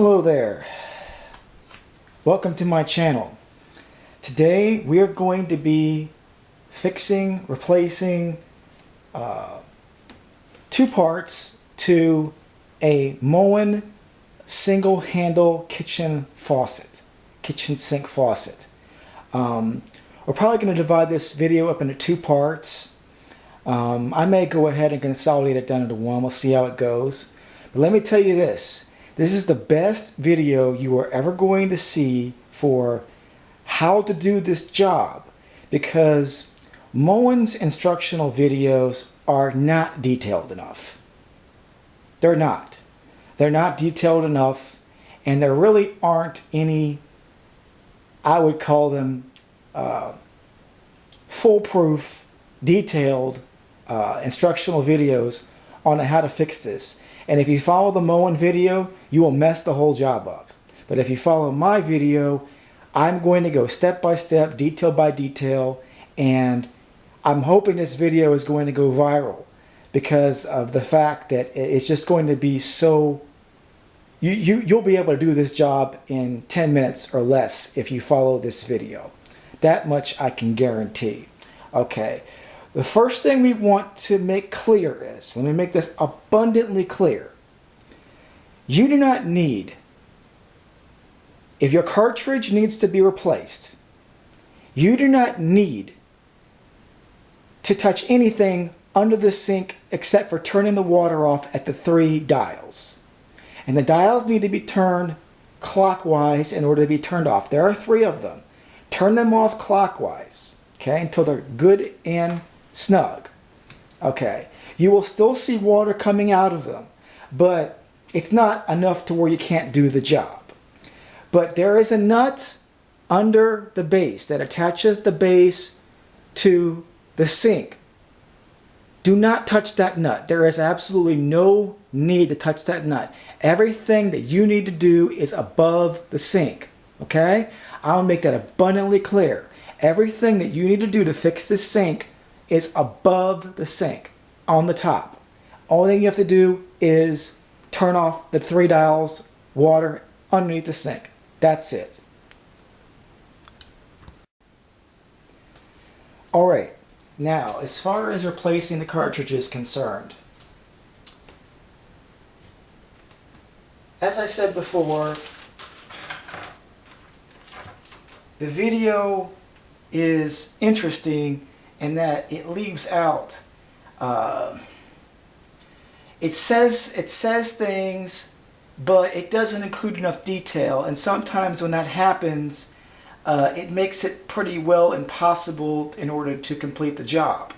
Hello there. Welcome to my channel. Today we are going to be replacing two parts to a Moen single handle kitchen sink faucet. We're probably going to divide this video up into two parts. I may go ahead and consolidate it down into one. We'll see how it goes. But let me tell you this. This is the best video you are ever going to see for how to do this job, because Moen's instructional videos are not detailed enough. They're not. They're not detailed enough, and there really aren't any, I would call them foolproof, detailed instructional videos on how to fix this. And if you follow the Moen video, you will mess the whole job up. But if you follow my video, I'm going to go step by step, detail by detail, and I'm hoping this video is going to go viral because of the fact that it's just going to be so... You'll be able to do this job in 10 minutes or less if you follow this video. That much I can guarantee. Okay. The first thing we want to make clear is, let me make this abundantly clear. You do not need, if your cartridge needs to be replaced, you do not need to touch anything under the sink except for turning the water off at the 3 dials. And the dials need to be turned clockwise in order to be turned off. There are 3 of them. Turn them off clockwise, okay, until they're good and snug. Okay, you will still see water coming out of them, but it's not enough to where you can't do the job. But there is a nut under the base that attaches the base to the sink. Do not touch that nut. There is absolutely no need to touch that nut. Everything that you need to do is above the sink. Okay, I'll make that abundantly clear. Everything that you need to do to fix this sink is above the sink, on the top. All thing you have to do is turn off the 3 dials, water underneath the sink. That's it. Alright, now as far as replacing the cartridge is concerned, as I said before, the video is interesting in that it leaves out, it says things, but it doesn't include enough detail, and sometimes when that happens, it makes it pretty well impossible in order to complete the job.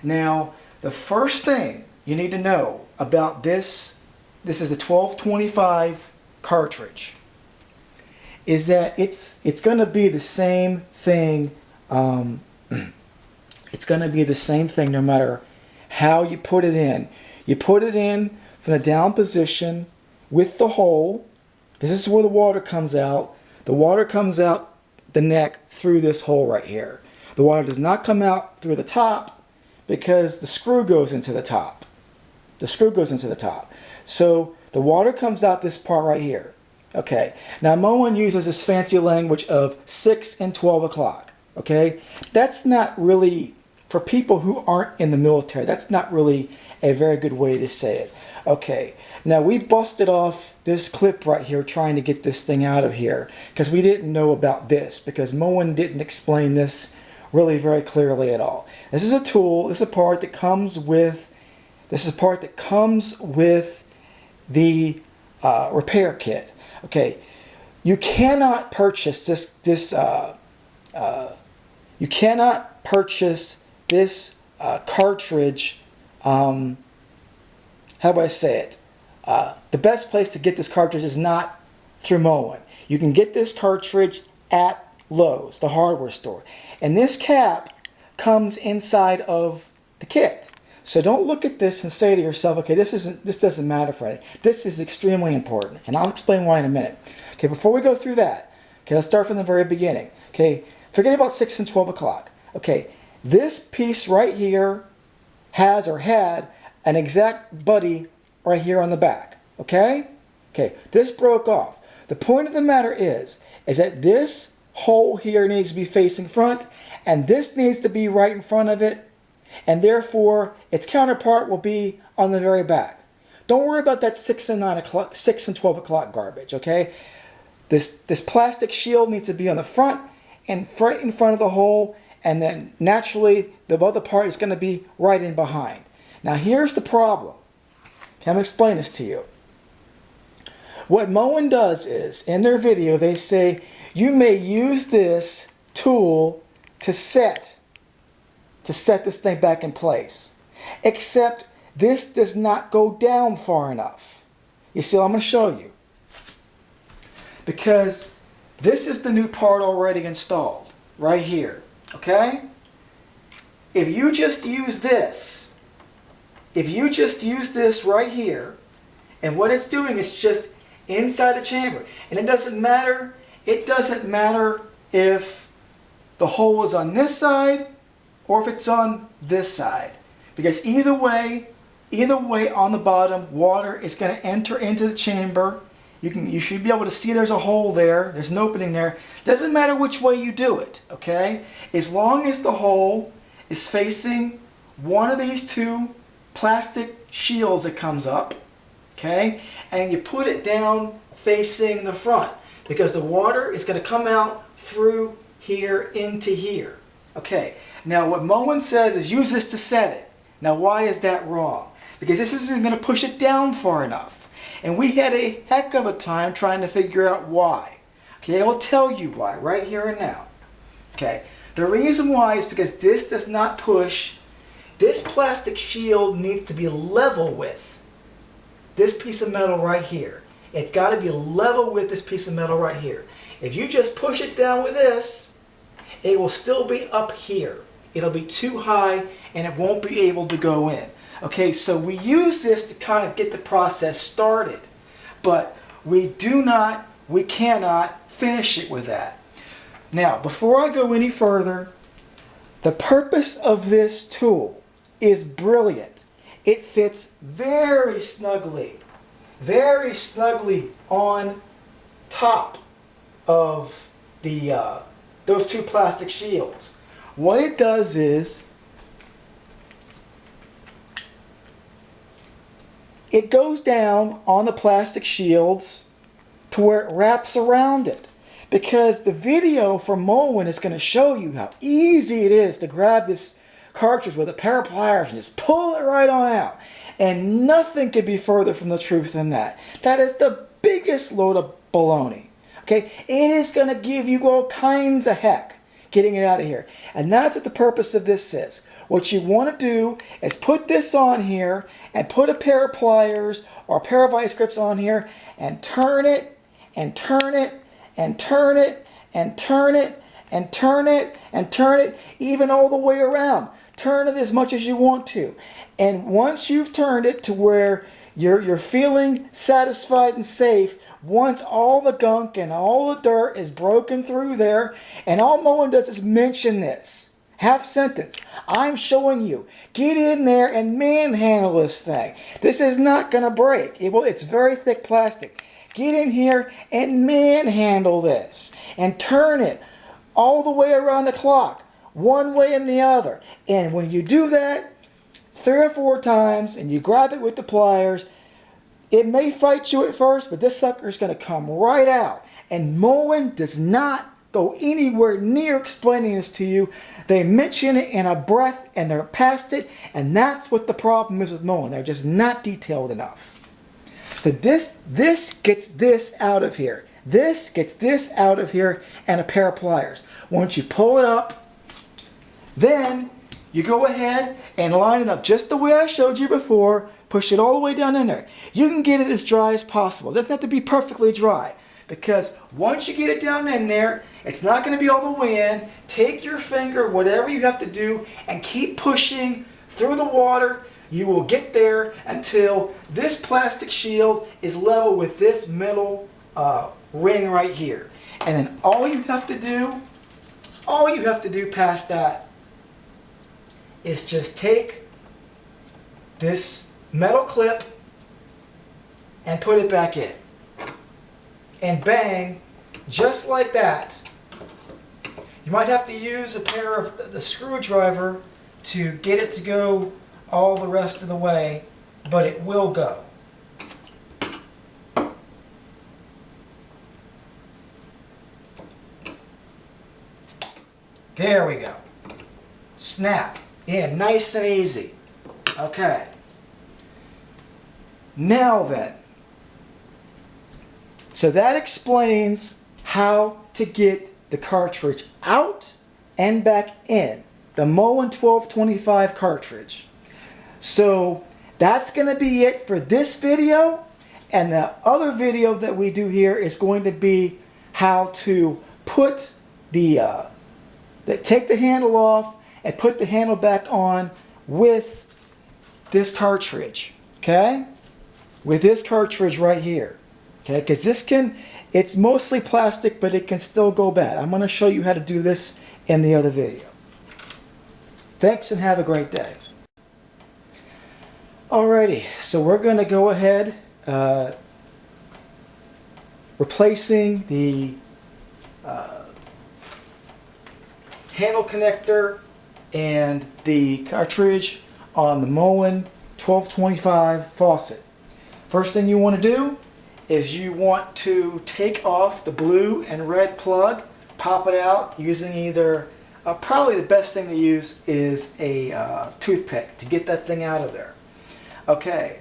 Now, the first thing you need to know about this is the 1225 cartridge, is that it's going to be the same thing. It's going to be the same thing no matter how you put it in. You put it in from the down position with the hole, because this is where the water comes out. The water comes out the neck through this hole right here. The water does not come out through the top because the screw goes into the top. The screw goes into the top. So the water comes out this part right here. Okay. Now Moen uses this fancy language of 6 and 12 o'clock. Okay. That's not really... For people who aren't in the military, that's not really a very good way to say it. Okay, now we busted off this clip right here trying to get this thing out of here because we didn't know about this, because Moen didn't explain this really very clearly at all. This is a tool, this is a part that comes with, the repair kit. Okay, you cannot purchase this cartridge, how do I say it? The best place to get this cartridge is not through Moen. You can get this cartridge at Lowe's, the hardware store. And this cap comes inside of the kit. So don't look at this and say to yourself, okay, this doesn't matter for anything. This is extremely important, and I'll explain why in a minute. Okay, before we go through that, okay, let's start from the very beginning. Okay, forget about 6 and 12 o'clock. Okay, this piece right here has or had an exact buddy right here on the back. Okay? Okay, this broke off. The point of the matter is that this hole here needs to be facing front, and this needs to be right in front of it, and therefore its counterpart will be on the very back. Don't worry about that 6 and 12 o'clock garbage, okay? This plastic shield needs to be on the front and right in front of the hole, and then naturally the other part is going to be right in behind. Now here's the problem. Okay, I'm going to explain this to you. What Moen does is, in their video, they say you may use this tool to set this thing back in place. Except this does not go down far enough. You see, I'm going to show you. Because this is the new part already installed, right here. Okay? If you just use this right here, and what it's doing is just inside the chamber. And it doesn't matter if the hole is on this side or if it's on this side. Because either way on the bottom, water is going to enter into the chamber. You should be able to see there's a hole there. There's an opening there. Doesn't matter which way you do it, okay? As long as the hole is facing one of these two plastic shields that comes up, okay? And you put it down facing the front, because the water is going to come out through here into here. Okay, now what Moen says is use this to set it. Now why is that wrong? Because this isn't going to push it down far enough. And we had a heck of a time trying to figure out why. Okay, I'll tell you why right here and now. Okay, the reason why is because this does not push. This plastic shield needs to be level with this piece of metal right here. It's got to be level with this piece of metal right here. If you just push it down with this, it will still be up here. It'll be too high and it won't be able to go in. Okay, so we use this to kind of get the process started, but we cannot finish it with that. Now, before I go any further, the purpose of this tool is brilliant. It fits very snugly on top of those two plastic shields. What it does is it goes down on the plastic shields to where it wraps around it. Because the video from Moen is going to show you how easy it is to grab this cartridge with a pair of pliers and just pull it right on out. And nothing could be further from the truth than that. That is the biggest load of baloney. Okay, it is going to give you all kinds of heck getting it out of here. And that's what the purpose of this is. What you want to do is put this on here and put a pair of pliers or a pair of vice grips on here and turn it and turn it and turn it and turn it and turn it and turn it, even all the way around. Turn it as much as you want to. And once you've turned it to where you're feeling satisfied and safe, once all the gunk and all the dirt is broken through there, and all Moen does is mention this. Half sentence. I'm showing you. Get in there and manhandle this thing. This is not going to break. It's very thick plastic. Get in here and manhandle this. And turn it all the way around the clock. One way and the other. And when you do that 3 or 4 times and you grab it with the pliers, it may fight you at first, but this sucker is going to come right out. And Moen does not go anywhere near explaining this to you. They mention it in a breath and they're past it, and that's what the problem is with Moen. They're just not detailed enough. So this gets this out of here. This gets this out of here and a pair of pliers. Once you pull it up, then you go ahead and line it up just the way I showed you before. Push it all the way down in there. You can get it as dry as possible. It doesn't have to be perfectly dry, because once you get it down in there, it's not going to be all the way in. Take your finger, whatever you have to do, and keep pushing through the water. You will get there until this plastic shield is level with this middle ring right here. And then all you have to do past that is just take this metal clip and put it back in. and bang, just like that. You might have to use a pair of the screwdriver to get it to go all the rest of the way, but it will go. There we go. Snap in, nice and easy. Okay. Now then, so that explains how to get the cartridge out and back in. The Moen 1225 cartridge. So that's going to be it for this video. And the other video that we do here is going to be how to put take the handle off and put the handle back on with this cartridge. Okay? With this cartridge right here. Okay? Because it's mostly plastic, but it can still go bad. I'm going to show you how to do this in the other video. Thanks and have a great day. Alrighty, so we're going to go ahead replacing the handle connector and the cartridge on the Moen 1225 faucet. First thing you want to do is you want to take off the blue and red plug, pop it out using either, probably the best thing to use is a toothpick to get that thing out of there. Okay,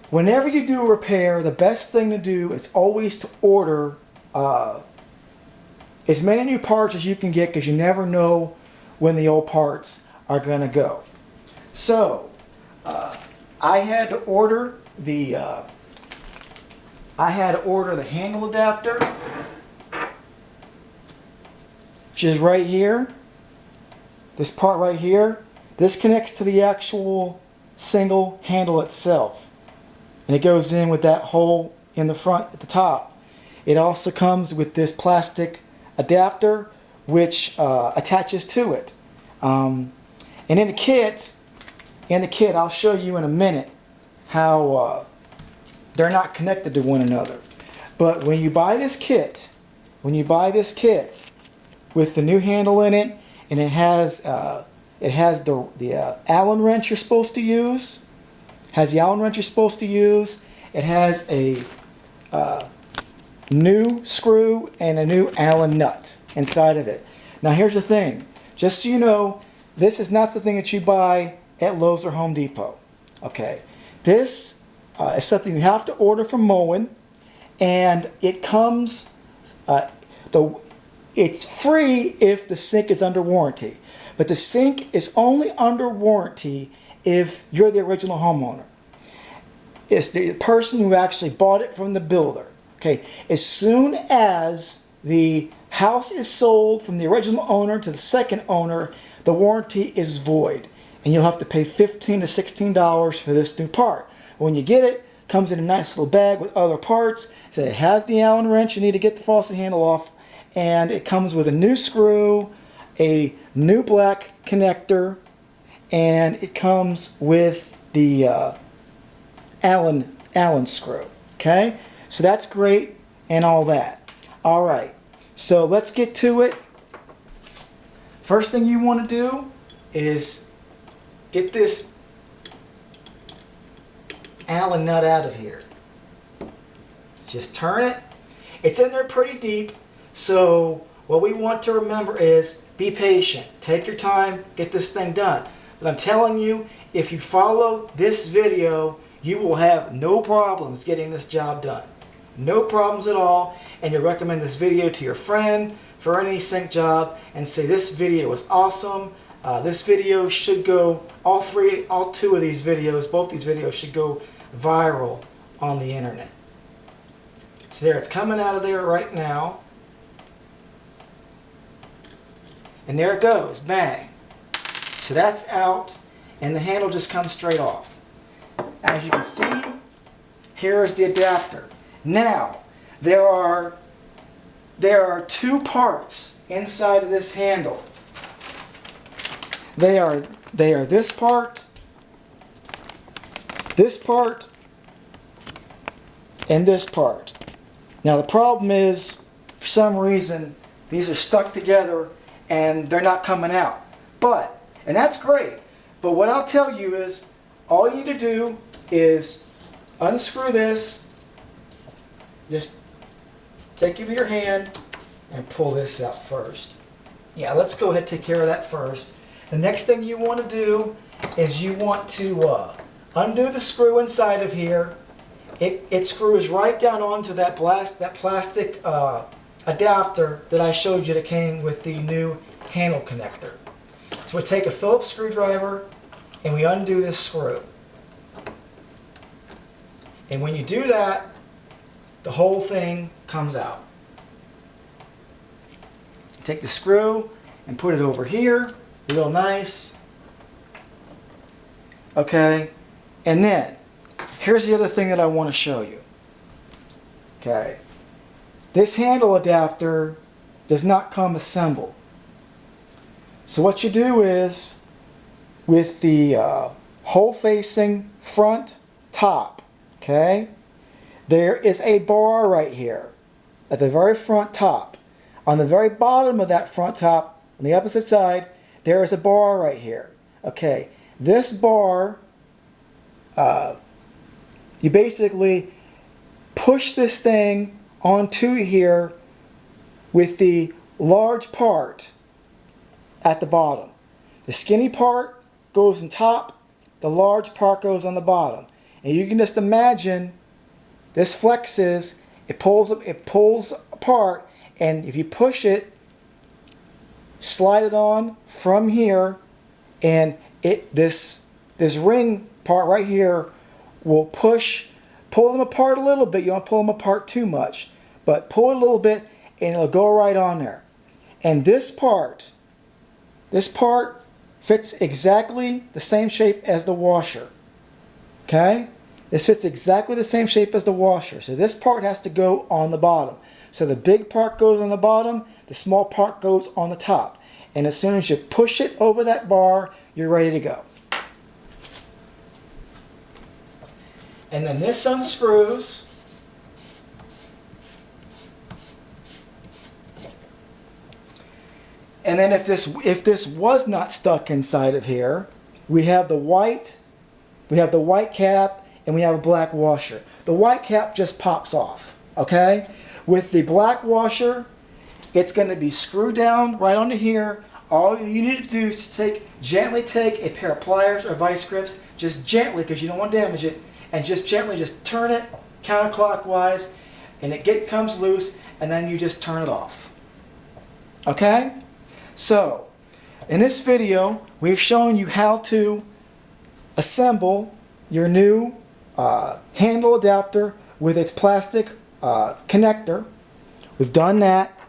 whenever you do a repair, the best thing to do is always to order as many new parts as you can get, because you never know when the old parts are going to go. So, I had to order the handle adapter, which is right here. This part right here. This connects to the actual single handle itself, and it goes in with that hole in the front at the top. It also comes with this plastic adapter which attaches to it, and in the kit I'll show you in a minute how they're not connected to one another. But when you buy this kit with the new handle in it, and it has the Allen wrench you're supposed to use. It has a new screw and a new Allen nut inside of it. Now here's the thing. Just so you know, this is not something that you buy at Lowe's or Home Depot. Okay. This is something you have to order from Moen, and it comes, it's free if the sink is under warranty. But the sink is only under warranty if you're the original homeowner. It's the person who actually bought it from the builder. Okay, as soon as the house is sold from the original owner to the second owner, the warranty is void, and you'll have to pay $15 to $16 for this new part. When you get it, it comes in a nice little bag with other parts. So it has the Allen wrench you need to get the faucet handle off, and it comes with a new screw, a new black connector, and it comes with the Allen screw. Okay, so that's great and all that. All right, so let's get to it. First thing you want to do is get this Allen nut out of here. Just turn it. It's in there pretty deep, so what we want to remember is be patient. Take your time, get this thing done. But I'm telling you, if you follow this video, you will have no problems getting this job done. No problems at all. And you recommend this video to your friend for any sink job and say this video was awesome. This video should go, all two of these videos, both these videos should go viral on the internet. So there, it's coming out of there right now. And there it goes, bang. So that's out, and the handle just comes straight off. As you can see, here is the adapter. Now, there are two parts inside of this handle. They are this part, and this part. Now the problem is, for some reason, these are stuck together and they're not coming out. And that's great, but what I'll tell you is, all you need to do is unscrew this, just take it with your hand and pull this out first. Yeah, let's go ahead and take care of that first. The next thing you want to do is you want to undo the screw inside of here. It screws right down onto that plastic adapter that I showed you that came with the new handle connector. So we take a Phillips screwdriver and we undo this screw. And when you do that, the whole thing comes out. Take the screw and put it over here, real nice. Okay, and then here's the other thing that I want to show you. Okay, this handle adapter does not come assembled. So what you do is, with the hole facing front top, okay, there is a bar right here at the very front top. On the very bottom of that front top, on the opposite side, there is a bar right here. Okay, this bar, you basically push this thing onto here with the large part at the bottom. The skinny part goes on top, the large part goes on the bottom. And you can just imagine this flexes, it pulls apart, and if you push it, slide it on from here, and this ring part right here will pull them apart a little bit. You don't pull them apart too much, but pull it a little bit and it'll go right on there. And this part fits exactly the same shape as the washer. Okay? This fits exactly the same shape as the washer. So this part has to go on the bottom. So the big part goes on the bottom, the small part goes on the top. And as soon as you push it over that bar, you're ready to go. And then this unscrews. And then if this was not stuck inside of here, we have the white cap, and we have a black washer. The white cap just pops off, okay? With the black washer, it's going to be screwed down right onto here. All you need to do is gently take a pair of pliers or vice grips, just gently, because you don't want to damage it, and just gently turn it counterclockwise, and it comes loose, and then you just turn it off. Okay? So, in this video, we've shown you how to assemble your new handle adapter with its plastic connector. We've done that,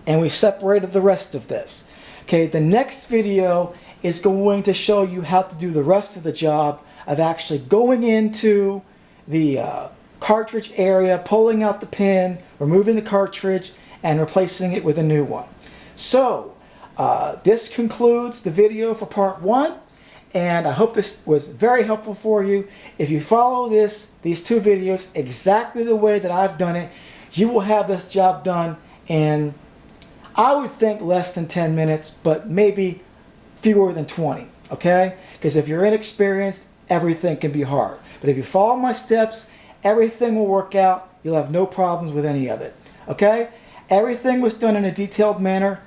and we've separated the rest of this. Okay, the next video is going to show you how to do the rest of the job of actually going into the cartridge area, pulling out the pin, removing the cartridge, and replacing it with a new one. So, this concludes the video for part 1. And I hope this was very helpful for you. If you follow these two videos exactly the way that I've done it, you will have this job done in, I would think, less than 10 minutes, but maybe fewer than 20, okay? Because if you're inexperienced, everything can be hard. But if you follow my steps, everything will work out. You'll have no problems with any of it, okay? Everything was done in a detailed manner.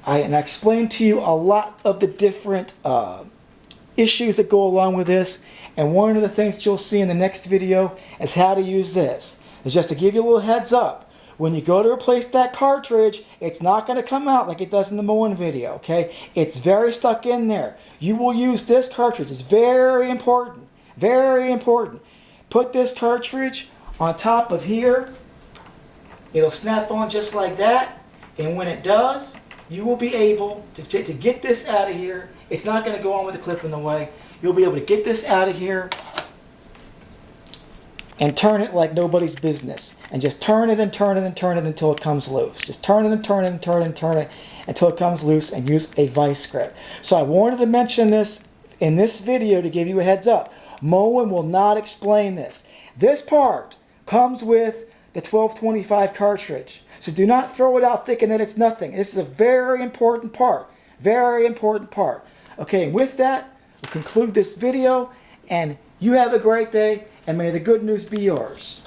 I explained to you a lot of the different issues that go along with this, and one of the things that you'll see in the next video is how to use this. It's just to give you a little heads up. When you go to replace that cartridge, it's not going to come out like it does in the Moen video, okay? It's very stuck in there. You will use this cartridge. It's very important. Very important. Put this cartridge on top of here. It'll snap on just like that, and when it does, you will be able to get this out of here. It's not going to go on with the clip in the way. You'll be able to get this out of here and turn it like nobody's business. And just turn it and turn it and turn it until it comes loose. Just turn it and turn it and turn it and turn it until it comes loose, and use a vice grip. So I wanted to mention this in this video to give you a heads up. Moen will not explain this. This part comes with the 1225 cartridge. So do not throw it out thinking that it's nothing. This is a very important part. Very important part. Okay, and with that, we'll conclude this video, and you have a great day, and may the good news be yours.